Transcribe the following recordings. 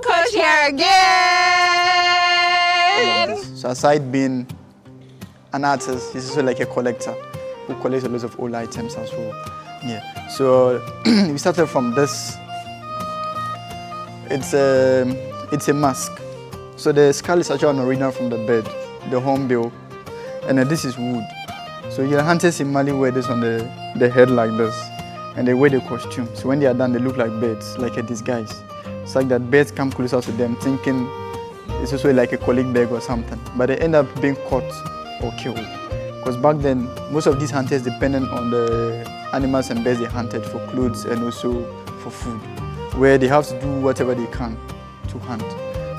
Tripkoach here again! So aside being an artist, he's also like a collector who collects a lot of old items as well. Yeah. So we started from this. It's a mask. So the skull is actually an original from the bird, the hornbill, and then this is wood. So your hunters in Mali wear this on the head like this, and they wear the costume. So when they are done, they look like birds, like a disguise. It's like that birds come closer to them, thinking it's also like a colleague bird or something, but they end up being caught or killed. Because back then, most of these hunters depended on the animals and birds they hunted for clothes and also for food, where they have to do whatever they can to hunt.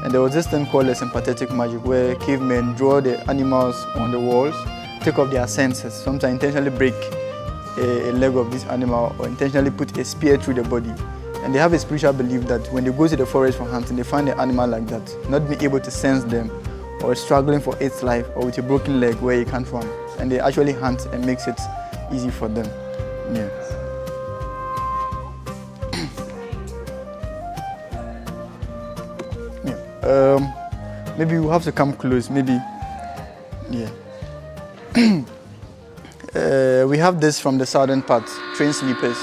And there was this thing called a sympathetic magic, where cavemen draw the animals on the walls, take off their senses, sometimes intentionally break a leg of this animal or intentionally put a spear through the body. And they have a spiritual belief that when they go to the forest for hunting, they find an animal like that, not being able to sense them or struggling for its life or with a broken leg where it can't run. And they actually hunt and makes it easy for them. Yeah. Maybe we'll have to come close, maybe. Yeah. We have this from the southern part, train sleepers.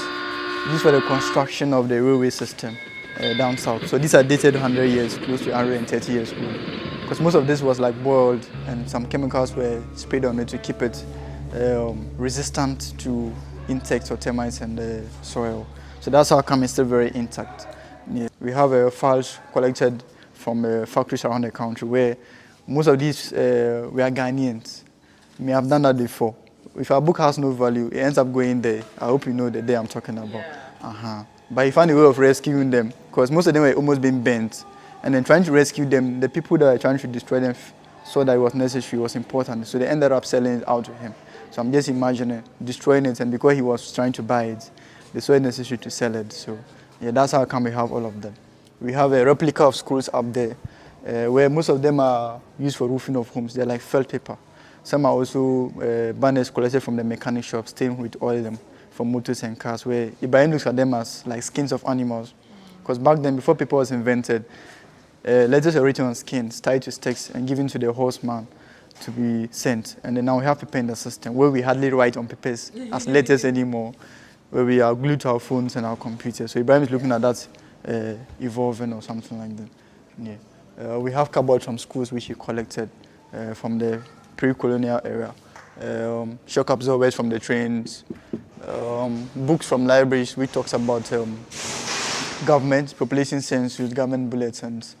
These were the construction of the railway system down south. So these are dated 100 years, close to 130 years old. Because most of this was like boiled and some chemicals were sprayed on it to keep it resistant to insects or termites in the soil. So that's how come it's still very intact. Yeah. We have files collected from factories around the country where most of these were Ghanaians. We may have done that before. If our book has no value, it ends up going there. I hope you know the day I'm talking about. Yeah. But he found a way of rescuing them because most of them were almost being burnt. And then trying to rescue them, the people that were trying to destroy them saw that it was necessary, it was important. So they ended up selling it out to him. So I'm just imagining destroying it, and because he was trying to buy it, they saw it necessary to sell it. So yeah, that's how come we have all of them. We have a replica of schools up there, where most of them are used for roofing of homes. They're like felt paper. Some are also banners collected from the mechanic shop, stained with oil from motors and cars, where Ibrahim looks at them as like skins of animals. Because back then, before paper was invented, letters were written on skins, tied to sticks, and given to the horseman to be sent. And then now we have paper in the system, where we hardly write on papers as letters anymore, where we are glued to our phones and our computers. So Ibrahim is looking at that evolving or something like that. Yeah. We have cardboard from schools which he collected from the pre-colonial era. Shock absorbers from the trains, books from libraries which talks about government, population census, government bulletins,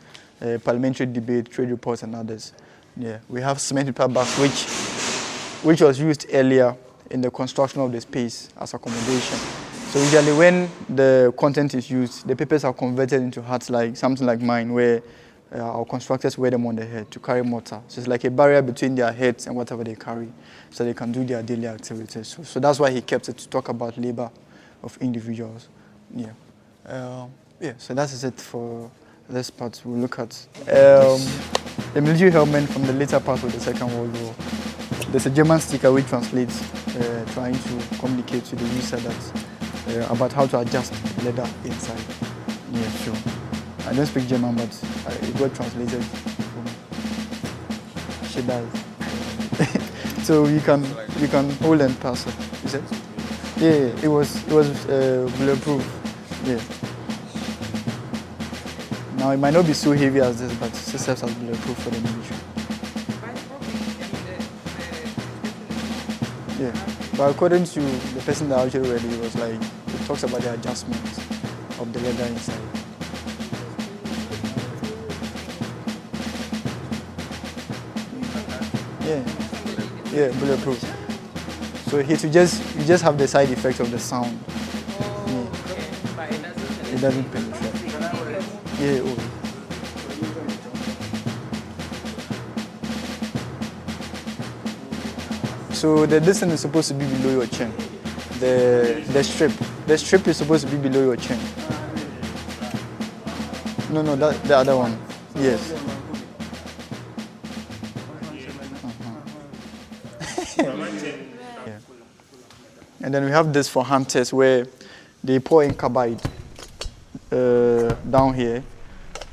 parliamentary debate, trade reports, and others. Yeah, we have cement paper bags which was used earlier in the construction of the space as accommodation. So usually when the content is used, the papers are converted into huts like something like mine, where our constructors wear them on their head to carry mortar. So it's like a barrier between their heads and whatever they carry, so they can do their daily activities. So that's why he kept it, to talk about labor of individuals. Yeah. Yeah, so that is it for this part. We'll look at the military helmet from the later part of the Second World War. There's a German sticker which translates, trying to communicate to the user that about how to adjust leather inside. Yeah, sure. I don't speak German, but it got translated for me. She does. So you can hold and pass it. Is it? Yeah, it was bulletproof. Yeah. Now it might not be so heavy as this, but it still serves as bulletproof for the military. Yeah, but according to the person that actually read it, was like, it talks about the adjustment of the leather inside. Yeah, bulletproof. So here you just have the side effects of the sound. Yeah. It doesn't penetrate. Yeah. Oh. So the distance is supposed to be below your chin. The strip is supposed to be below your chin. No, that the other one. Yes. Yeah. And then we have this for hunters where they pour in carbide down here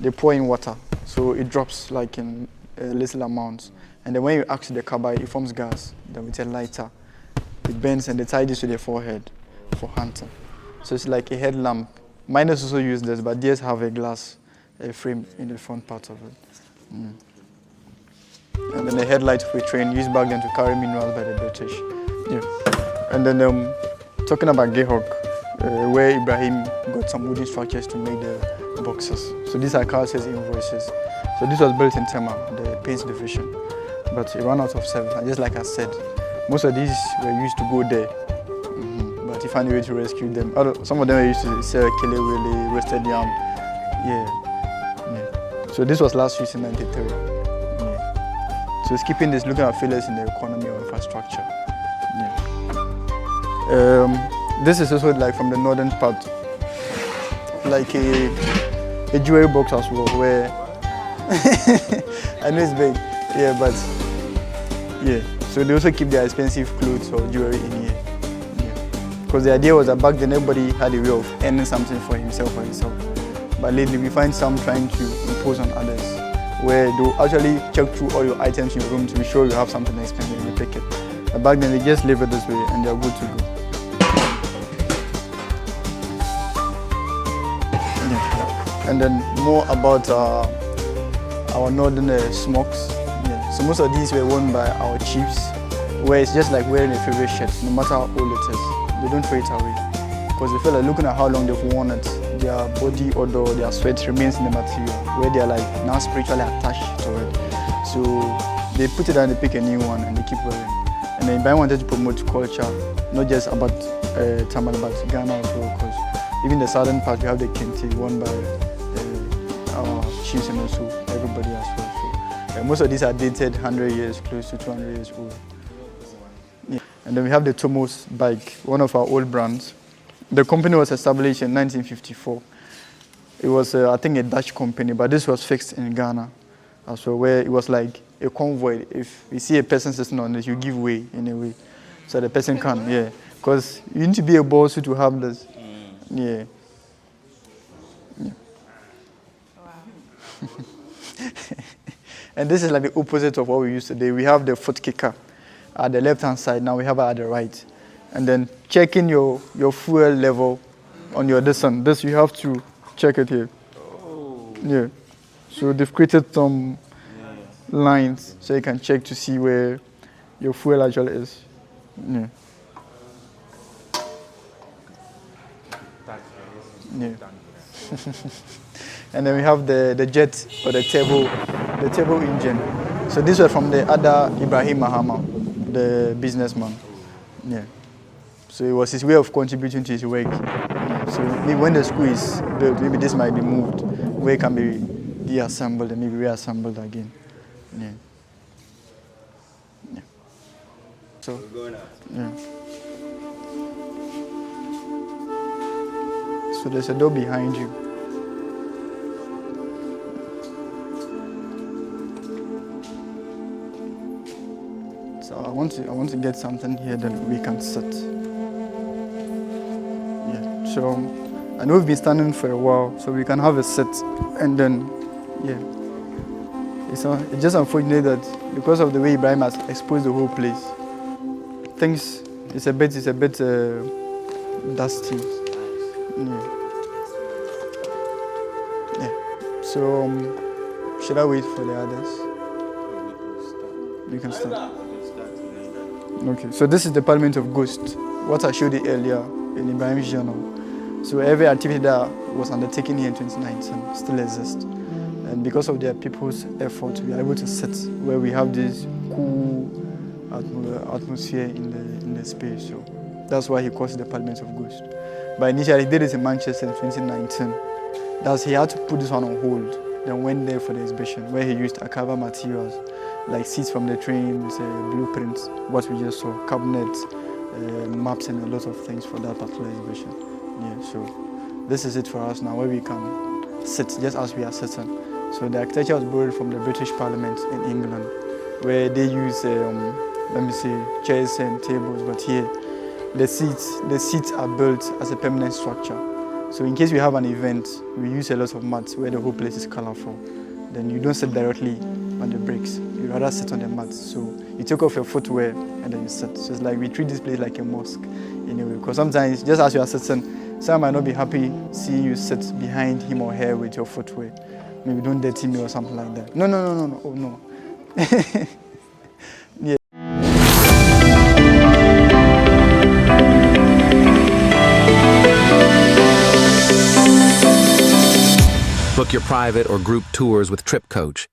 they pour in water, so it drops like in little amounts. And then when you ask the carbide, it forms gas. Then with a lighter, it bends and they tie this to the forehead for hunting. So it's like a headlamp. Miners also use this, but theirs have a glass frame in the front part of it. And then the headlight for a train used back then to carry minerals by the British. Yeah. And then talking about Gayhawk, where Ibrahim got some wooden structures to make the boxes. So these are Carl's invoices. So this was built in Tamale, the paints division, but it ran out of service. And just like I said, most of these were used to go there, but he found a way to rescue them. Some of them were used to sell kelewele, roasted yam. Yeah. So this was last used in 93. Yeah. So it's keeping this, looking at failures in the economy or infrastructure. Yeah. This is also like from the northern part, like a jewelry box as well, where I know it's big, yeah, but yeah. So they also keep their expensive clothes or jewelry in here, yeah. Because the idea was that back then everybody had a way of earning something for himself or herself. But lately we find some trying to impose on others, where they'll actually check through all your items in your room to be sure you have something expensive and they pick it. But back then they just leave it this way and they're good to go. And then more about our northern smokes. Yeah. So most of these were worn by our chiefs, where it's just like wearing a favorite shirt, no matter how old it is. They don't throw it away, because they feel like looking at how long they've worn it, their body odor, their sweat remains in the material, where they're like now spiritually attached to it. So they put it down, they pick a new one, and they keep wearing. And then Ibrahim wanted to promote culture, not just about Tamale, but Ghana also, because even the southern part, we have the kente worn by our chiefs and also everybody as well. So, most of these are dated 100 years, close to 200 years old. Yeah. And then we have the Tomos bike, one of our old brands. The company was established in 1954. It was, I think, a Dutch company, but this was fixed in Ghana as well, where it was like a convoy. If you see a person sitting on this, you give way in a way, so the person can, yeah. Because you need to be a boss to have this. Yeah. Yeah. Wow. And this is like the opposite of what we used today. We have the foot kicker at the left-hand side. Now we have it at the right. And then checking your fuel level on your this you have to check it here. Oh. Yeah. So they've created some lines so you can check to see where your fuel actually is. Yeah. Yeah. And then we have the jet or the turbo engine. So this was from the other Ibrahim Mahama, the businessman. Yeah. So it was his way of contributing to his work. Yeah. So maybe when the school is built, maybe this might be moved, where it can be deassembled and maybe reassembled again. Yeah. Yeah. So yeah. So there's a door behind you. So I want to get something here that we can sit. Yeah. So I know we've been standing for a while, so we can have a sit, and then yeah. It's just unfortunate that because of the way Ibrahim has exposed the whole place, things it's a bit dusty. Yeah. Yeah. So should I wait for the others? We can start. Okay. So this is the Parliament of Ghosts. What I showed you earlier in Ibrahim's journal. So every activity that was undertaken here in 2019 still exists. And because of their people's effort, we are able to sit where we have this cool atmosphere in the space. So that's why he calls it the Parliament of Ghosts. But initially he did it in Manchester in 2019. He had to put this one on hold. Then went there for the exhibition where he used archival materials like seats from the trains, blueprints, what we just saw, cabinets, maps, and a lot of things for that particular exhibition. Yeah, so this is it for us now, where we can sit just as we are sitting. So the architecture was borrowed from the British Parliament in England, where they use, chairs and tables, but here the seats are built as a permanent structure. So in case we have an event, we use a lot of mats where the whole place is colorful. Then you don't sit directly on the bricks. You rather sit on the mats. So you take off your footwear and then you sit. So it's like we treat this place like a mosque in a way. Because sometimes, just as you are sitting, someone might not be happy seeing you sit behind him or her with your footwear. Maybe don't dirty me or something like that. No. Oh no. Yeah. Book your private or group tours with Tripkoach